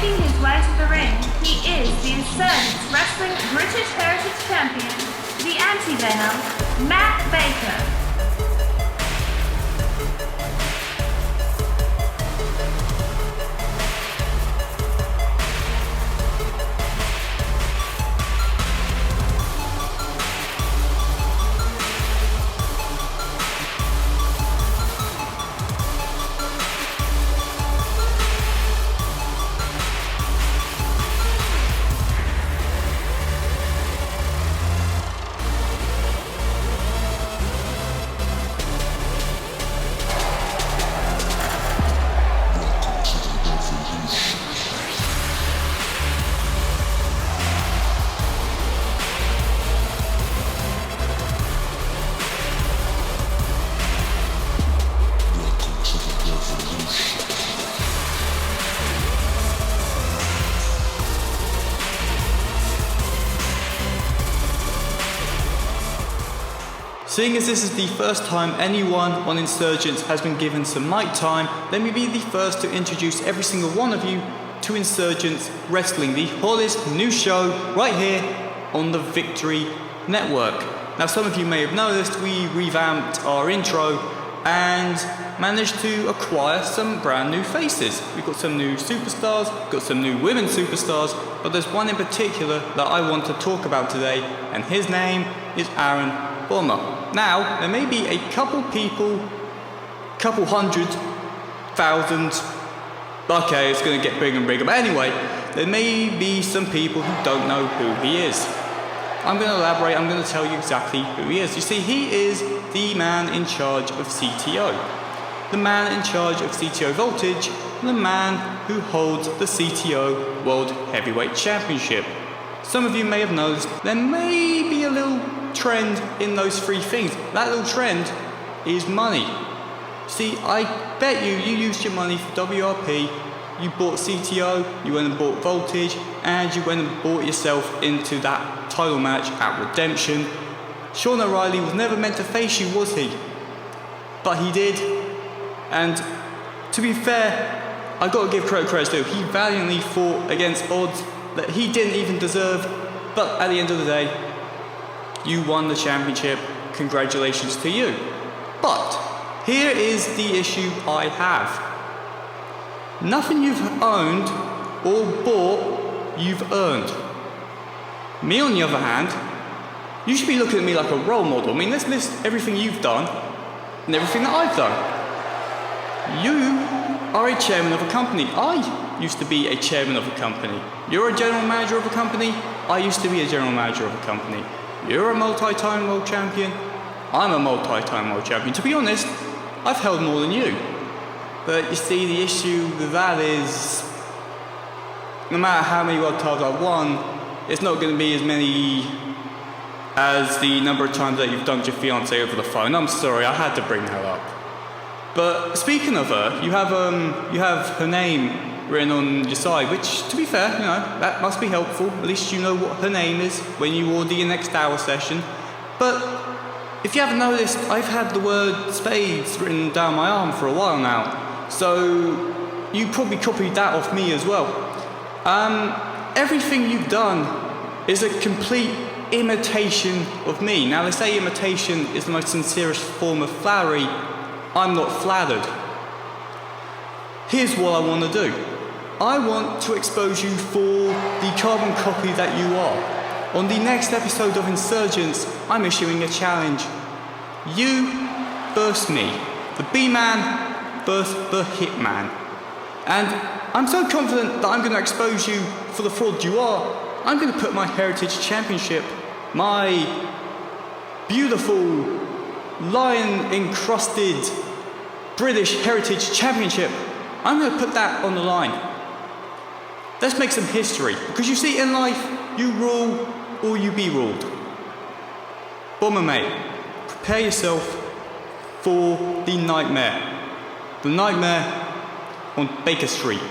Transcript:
Making his way to the ring, he is the Insurgence Wrestling British Heritage Champion, the Anti-Venom, Matt Baker. Seeing as this is the first time anyone on Insurgence has been given some mic time, let me be the first to introduce every single one of you to Insurgence Wrestling, the hottest new show right here on the Victory Network. Now, some of you may have noticed we revamped our intro and managed to acquire some brand new faces. We've got some new superstars, got some new women superstars, but there's one in particular that I want to talk about today, and his name is Aaron Bomber. Now, there may be a couple people, couple hundred, thousand, okay, it's going to get bigger and bigger, but anyway, there may be some people who don't know who he is. I'm going to elaborate, I'm going to tell you exactly who he is. You see, he is the man in charge of CTO. The man in charge of CTO Voltage, and the man who holds the CTO World Heavyweight Championship. Some of you may have noticed there may be a little trend in those three things. That little trend is money. See, I bet you used your money for WRP, you bought CTO, you went and bought Voltage, and you went and bought yourself into that title match at Redemption. Sean O'Reilly was never meant to face you, was he? But he did. And to be fair, I've got to give credit due. He valiantly fought against odds that he didn't even deserve, but at the end of the day, you won the championship. Congratulations to you. But here is the issue I have. Nothing you've owned or bought, you've earned. Me, on the other hand, you should be looking at me like a role model. I mean, let's list everything you've done and everything that I've done. You are a chairman of a company. I used to be a chairman of a company. You're a general manager of a company. I used to be a general manager of a company. You're a multi-time world champion. I'm a multi-time world champion. To be honest, I've held more than you. But you see, the issue with that is, no matter how many world titles I've won, it's not going to be as many as the number of times that you've dumped your fiancée over the phone. I'm sorry, I had to bring that up. But speaking of her, you have her name written on your side, which, to be fair, you know, that must be helpful. At least you know what her name is when you order your next hour session. But if you haven't noticed, I've had the word spades written down my arm for a while now. So you probably copied that off me as well. Everything you've done is a complete imitation of me. Now, they say imitation is the most sincerest form of flattery. I'm not flattered. Here's what I want to do. I want to expose you for the carbon copy that you are. On the next episode of Insurgence, I'm issuing a challenge. You versus me. The B-Man versus the Hitman. And I'm so confident that I'm going to expose you for the fraud you are. I'm going to put my Heritage Championship, my beautiful lion-encrusted British Heritage Championship, I'm going to put that on the line. Let's make some history, because you see, in life, you rule or you be ruled. Bomber mate, prepare yourself for the nightmare. The nightmare on Baker Street.